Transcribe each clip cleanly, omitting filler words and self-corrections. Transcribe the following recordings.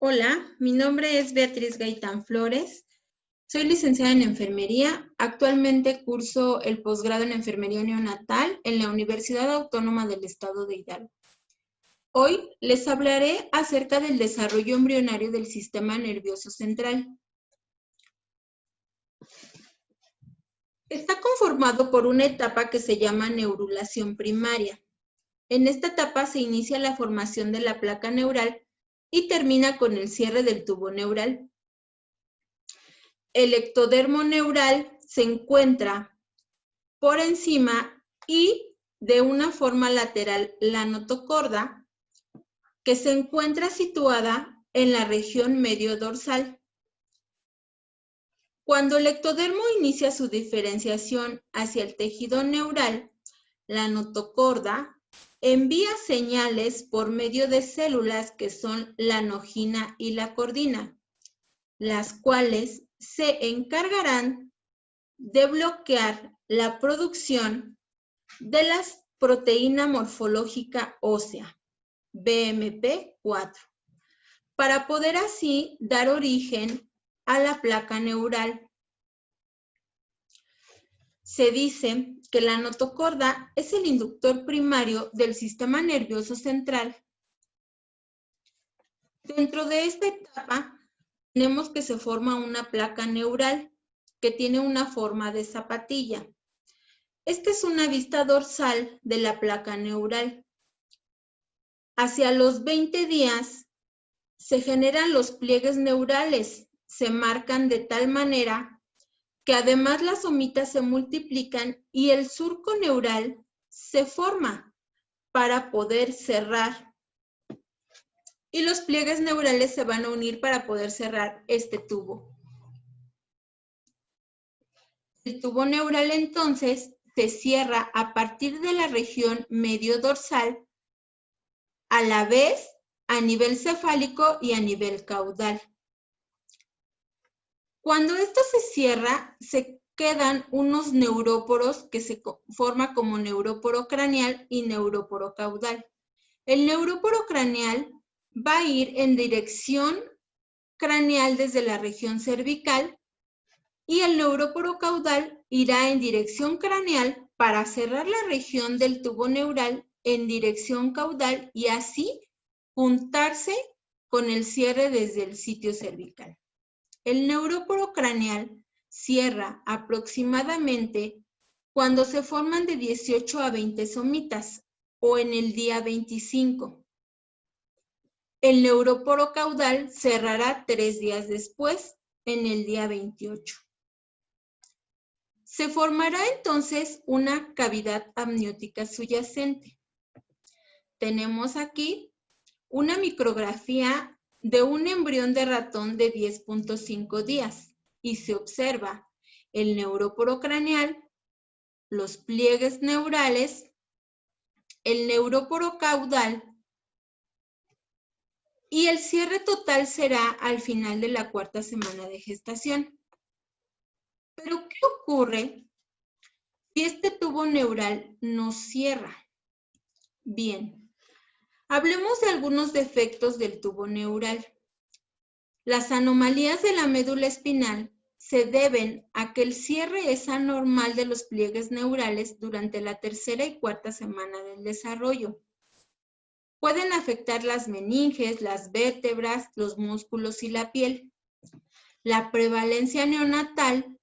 Hola, mi nombre es Beatriz Gaitán Flores. Soy licenciada en enfermería. Actualmente curso el posgrado en enfermería neonatal en la Universidad Autónoma del Estado de Hidalgo. Hoy les hablaré acerca del desarrollo embrionario del sistema nervioso central. Está conformado por una etapa que se llama neurulación primaria. En esta etapa se inicia la formación de la placa neural y termina con el cierre del tubo neural. El ectodermo neural se encuentra por encima y de una forma lateral la notocorda, que se encuentra situada en la región medio dorsal. Cuando el ectodermo inicia su diferenciación hacia el tejido neural, la notocorda envía señales por medio de células que son la nogina y la cordina, las cuales se encargarán de bloquear la producción de la proteína morfológica ósea, BMP4, para poder así dar origen a la placa neural. Se dice que la notocorda es el inductor primario del sistema nervioso central. Dentro de esta etapa tenemos que se forma una placa neural que tiene una forma de zapatilla. Esta es una vista dorsal de la placa neural. Hacia los 20 días se generan los pliegues neurales, se marcan de tal manera que además las somitas se multiplican y el surco neural se forma para poder cerrar. Y los pliegues neurales se van a unir para poder cerrar este tubo. El tubo neural entonces se cierra a partir de la región medio dorsal, a la vez a nivel cefálico y a nivel caudal. Cuando esto se cierra, se quedan unos neuróporos que se forman como neuróporo craneal y neuróporo caudal. El neuróporo craneal va a ir en dirección craneal desde la región cervical y el neuróporo caudal irá en dirección craneal para cerrar la región del tubo neural en dirección caudal y así juntarse con el cierre desde el sitio cervical. El neuróporo craneal cierra aproximadamente cuando se forman de 18 a 20 somitas o en el día 25. El neuróporo caudal cerrará 3 días después, en el día 28. Se formará entonces una cavidad amniótica subyacente. Tenemos aquí una micrografía de un embrión de ratón de 10.5 días y se observa el neuróporo craneal, los pliegues neurales, el neuróporo caudal y el cierre total será al final de la 4ª semana de gestación. Pero, ¿qué ocurre si este tubo neural no cierra? Bien, hablemos de algunos defectos del tubo neural. Las anomalías de la médula espinal se deben a que el cierre es anormal de los pliegues neurales durante la 3ª y 4ª semana del desarrollo. Pueden afectar las meninges, las vértebras, los músculos y la piel. La prevalencia neonatal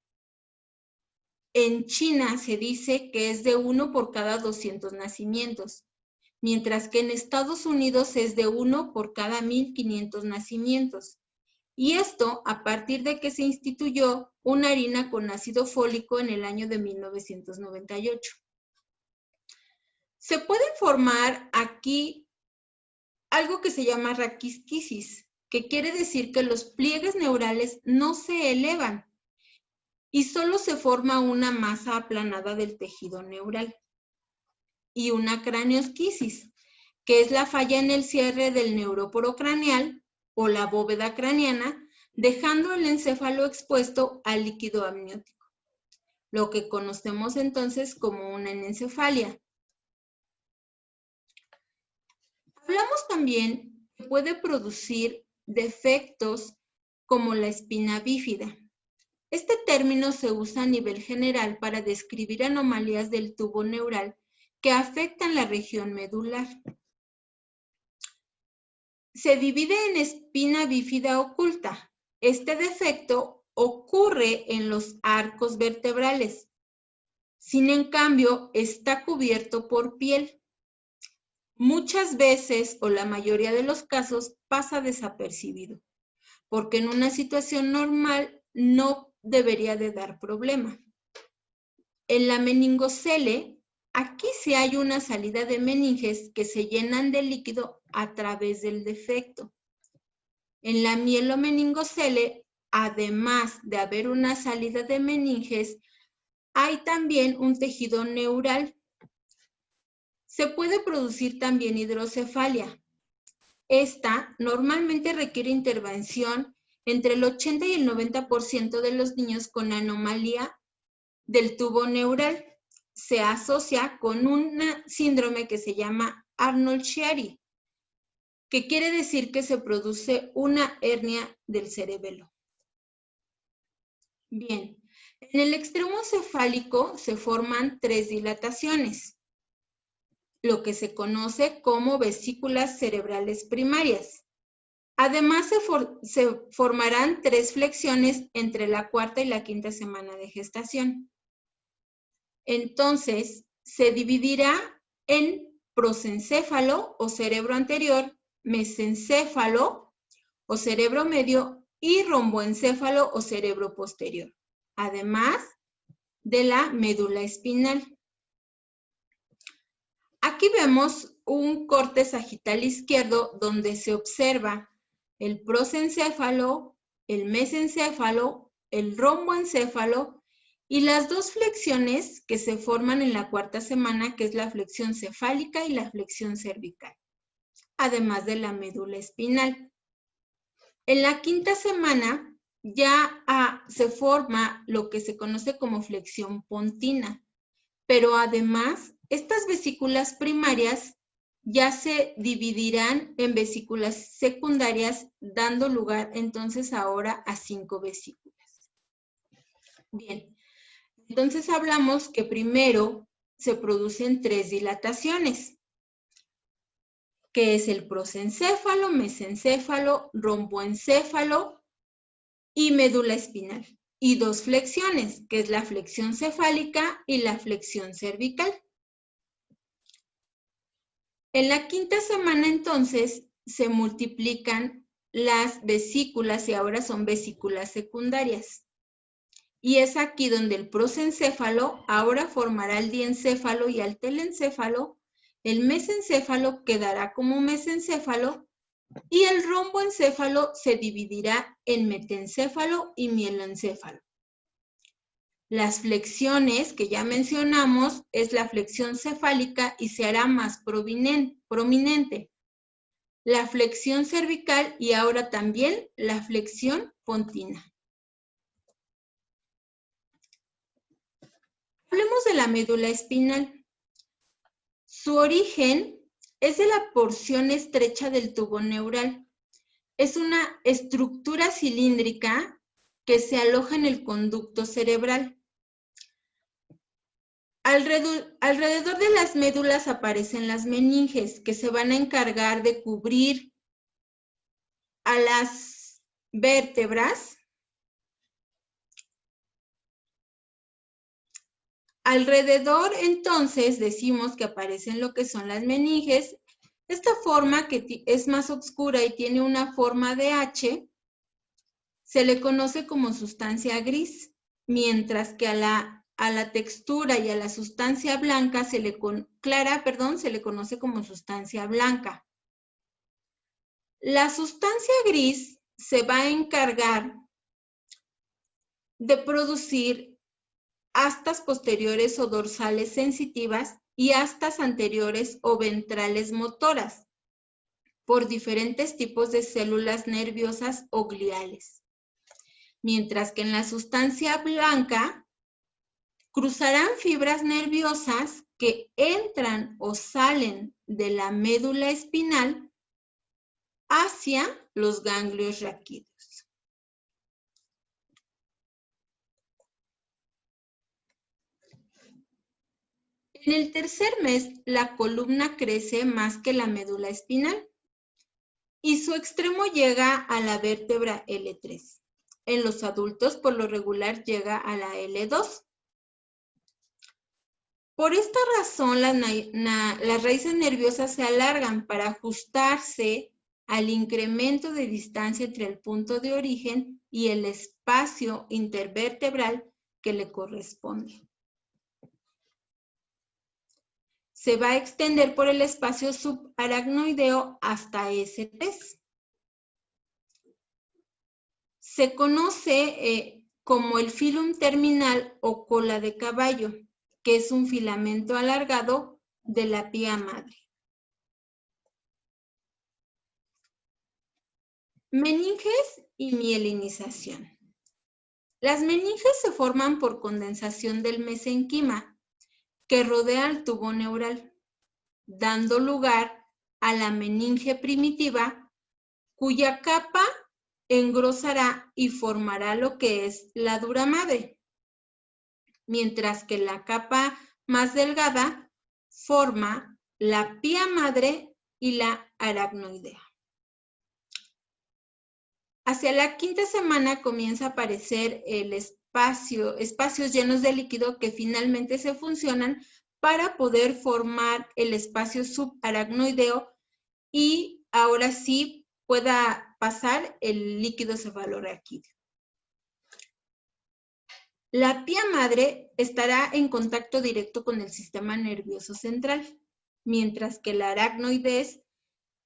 en China se dice que es de 1 por cada 200 nacimientos, mientras que en Estados Unidos es de 1 por cada 1.500 nacimientos. Y esto a partir de que se instituyó una harina con ácido fólico en el año de 1998. Se puede formar aquí algo que se llama raquisquisis, que quiere decir que los pliegues neurales no se elevan y solo se forma una masa aplanada del tejido neural. Y una craneosquisis, que es la falla en el cierre del neuróporo craneal o la bóveda craneana, dejando el encéfalo expuesto al líquido amniótico, lo que conocemos entonces como una anencefalia. Hablamos también que puede producir defectos como la espina bífida. Este término se usa a nivel general para describir anomalías del tubo neural que afectan la región medular. Se divide en espina bífida oculta. Este defecto ocurre en los arcos vertebrales. Sin en cambio, está cubierto por piel. Muchas veces, o la mayoría de los casos, pasa desapercibido, porque en una situación normal no debería de dar problema. En la meningocele, aquí sí hay una salida de meninges que se llenan de líquido a través del defecto. En la mielomeningocele, además de haber una salida de meninges, hay también un tejido neural. Se puede producir también hidrocefalia. Esta normalmente requiere intervención entre el 80 y el 90% de los niños con anomalía del tubo neural. Se asocia con un síndrome que se llama Arnold-Chiari, que quiere decir que se produce una hernia del cerebelo. Bien, en el extremo cefálico se forman 3 dilataciones, lo que se conoce como vesículas cerebrales primarias. Además, se formarán 3 flexiones entre la 4ª y la 5ª semana de gestación. Entonces, se dividirá en prosencéfalo o cerebro anterior, mesencéfalo o cerebro medio y romboencéfalo o cerebro posterior, además de la médula espinal. Aquí vemos un corte sagital izquierdo donde se observa el prosencéfalo, el mesencéfalo, el romboencéfalo y las 2 flexiones que se forman en la 4ª semana, que es la flexión cefálica y la flexión cervical, además de la médula espinal. En la 5ª semana ya se forma lo que se conoce como flexión pontina, pero además estas vesículas primarias ya se dividirán en vesículas secundarias, dando lugar entonces ahora a 5 vesículas. Bien, entonces hablamos que primero se producen 3 dilataciones, que es el prosencéfalo, mesencéfalo, romboencéfalo y médula espinal. Y 2 flexiones, que es la flexión cefálica y la flexión cervical. En la 5ª semana, entonces, se multiplican las vesículas y ahora son vesículas secundarias. Y es aquí donde el prosencéfalo ahora formará el diencéfalo y al telencéfalo. El mesencéfalo quedará como mesencéfalo y el romboencéfalo se dividirá en metencéfalo y mieloencéfalo. Las flexiones que ya mencionamos es la flexión cefálica y se hará más prominente. La flexión cervical y ahora también la flexión pontina. Hablemos de la médula espinal. Su origen es de la porción estrecha del tubo neural. Es una estructura cilíndrica que se aloja en el conducto cerebral. Alrededor de las médulas aparecen las meninges, que se van a encargar de cubrir a las vértebras. Alrededor, entonces, decimos que aparecen lo que son las meninges. Esta forma, que es más oscura y tiene una forma de H, se le conoce como sustancia gris, mientras que a la textura y a la sustancia blanca clara, se le conoce como sustancia blanca. La sustancia gris se va a encargar de producir astas posteriores o dorsales sensitivas y astas anteriores o ventrales motoras por diferentes tipos de células nerviosas o gliales. Mientras que en la sustancia blanca cruzarán fibras nerviosas que entran o salen de la médula espinal hacia los ganglios raquídeos. En el tercer mes, la columna crece más que la médula espinal y su extremo llega a la vértebra L3. En los adultos, por lo regular, llega a la L2. Por esta razón, las raíces nerviosas se alargan para ajustarse al incremento de distancia entre el punto de origen y el espacio intervertebral que le corresponde. Se va a extender por el espacio subaracnoideo hasta S3. Se conoce como el filum terminal o cola de caballo, que es un filamento alargado de la pía madre. Meninges y mielinización. Las meninges se forman por condensación del mesenquima que rodea el tubo neural, dando lugar a la meninge primitiva, cuya capa engrosará y formará lo que es la dura madre, mientras que la capa más delgada forma la pía madre y la aracnoidea. Hacia la quinta semana comienza a aparecer espacios llenos de líquido que finalmente se funcionan para poder formar el espacio subaracnoideo y ahora sí pueda pasar el líquido cefalorraquídeo. La pía madre estará en contacto directo con el sistema nervioso central, mientras que la aracnoides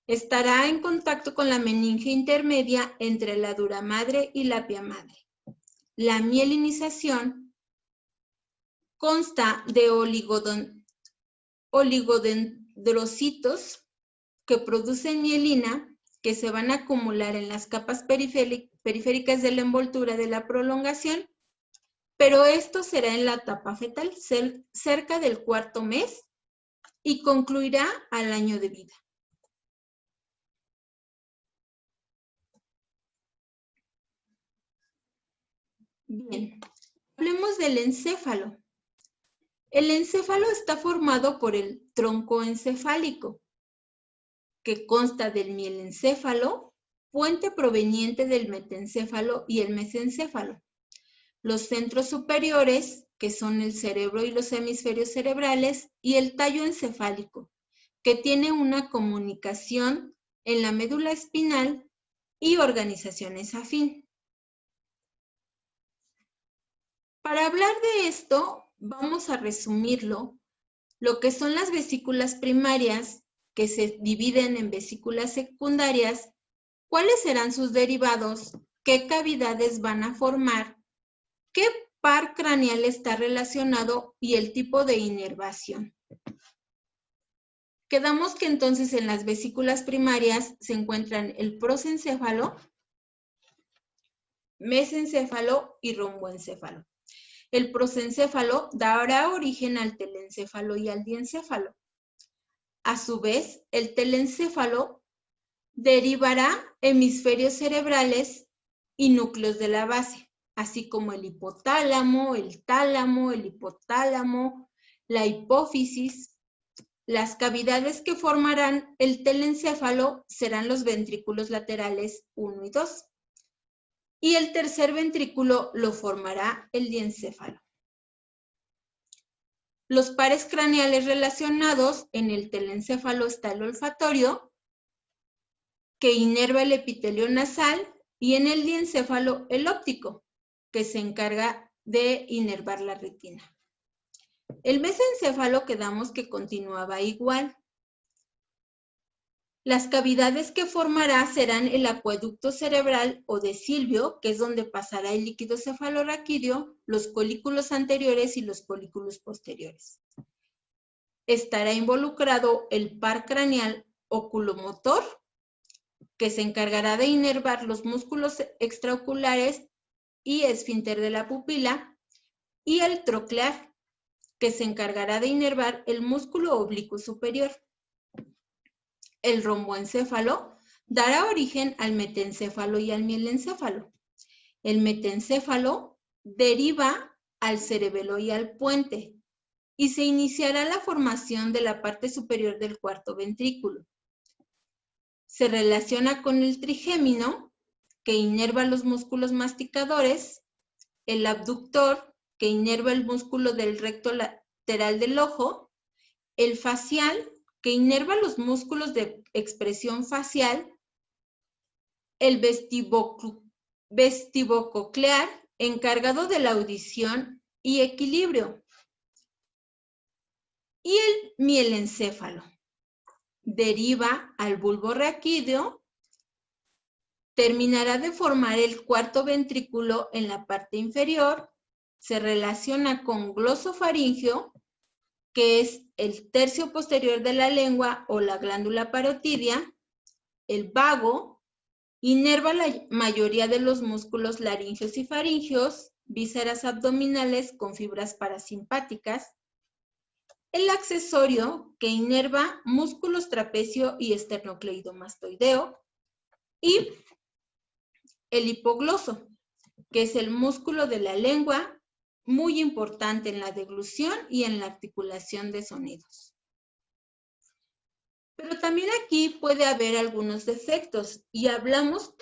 estará en contacto con la meninge intermedia entre la dura madre y la pía madre. La mielinización consta de oligodendrocitos que producen mielina que se van a acumular en las capas periféricas de la envoltura de la prolongación, pero esto será en la etapa fetal, cerca del cuarto mes, y concluirá al año de vida. Bien, hablemos del encéfalo. El encéfalo está formado por el tronco encefálico, que consta del mielencéfalo, puente proveniente del metencéfalo y el mesencéfalo. Los centros superiores, que son el cerebro y los hemisferios cerebrales, y el tallo encefálico, que tiene una comunicación en la médula espinal y organizaciones afín. Para hablar de esto, vamos a resumirlo, lo que son las vesículas primarias, que se dividen en vesículas secundarias, cuáles serán sus derivados, qué cavidades van a formar, qué par craneal está relacionado y el tipo de inervación. Quedamos que entonces en las vesículas primarias se encuentran el prosencéfalo, mesencéfalo y romboencéfalo. El prosencéfalo dará origen al telencéfalo y al diencéfalo. A su vez, el telencéfalo derivará hemisferios cerebrales y núcleos de la base, así como el hipotálamo, el tálamo, el hipotálamo, la hipófisis. Las cavidades que formarán el telencéfalo serán los ventrículos laterales 1 y 2. Y el tercer ventrículo lo formará el diencéfalo. Los pares craneales relacionados: en el telencéfalo está el olfatorio, que inerva el epitelio nasal, y en el diencéfalo el óptico, que se encarga de inervar la retina. El mesencéfalo quedamos que continuaba igual. Las cavidades que formará serán el acueducto cerebral o de Silvio, que es donde pasará el líquido cefalorraquídeo, los colículos anteriores y los colículos posteriores. Estará involucrado el par craneal oculomotor, que se encargará de inervar los músculos extraoculares y esfínter de la pupila, y el troclear, que se encargará de inervar el músculo oblicuo superior. El romboencéfalo dará origen al metencéfalo y al mielencéfalo. El metencéfalo deriva al cerebelo y al puente y se iniciará la formación de la parte superior del cuarto ventrículo. Se relaciona con el trigémino, que inerva los músculos masticadores, el abductor, que inerva el músculo del recto lateral del ojo, el facial, que inerva los músculos de expresión facial, el vestíbulo-coclear, encargado de la audición y equilibrio, y el mielencéfalo. Deriva al bulbo raquídeo, terminará de formar el cuarto ventrículo en la parte inferior, se relaciona con glosofaringio, que es el tercio posterior de la lengua o la glándula parotidia, el vago, inerva la mayoría de los músculos laringeos y faringeos, vísceras abdominales con fibras parasimpáticas, el accesorio, que inerva músculos trapecio y esternocleidomastoideo, y el hipogloso, que es el músculo de la lengua, muy importante en la deglución y en la articulación de sonidos. Pero también aquí puede haber algunos defectos y hablamos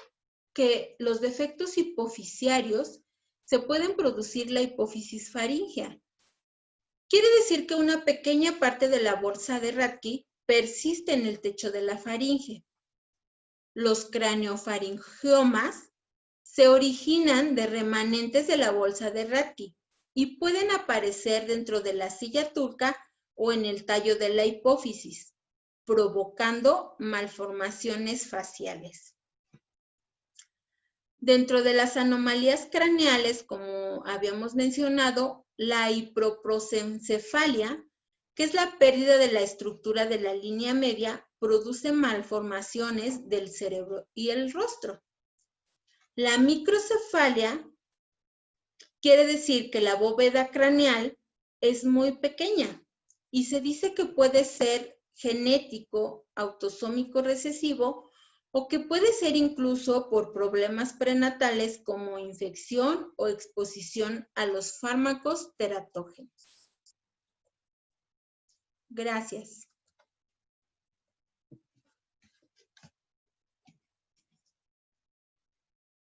que los defectos hipofisiarios se pueden producir la hipófisis faríngea. Quiere decir que una pequeña parte de la bolsa de Rathke persiste en el techo de la faringe. Los craneofaringiomas se originan de remanentes de la bolsa de Rathke y pueden aparecer dentro de la silla turca o en el tallo de la hipófisis, provocando malformaciones faciales. Dentro de las anomalías craneales, como habíamos mencionado, la hipoprosencefalia, que es la pérdida de la estructura de la línea media, produce malformaciones del cerebro y el rostro. La microcefalia quiere decir que la bóveda craneal es muy pequeña y se dice que puede ser genético, autosómico recesivo, o que puede ser incluso por problemas prenatales como infección o exposición a los fármacos teratógenos. Gracias.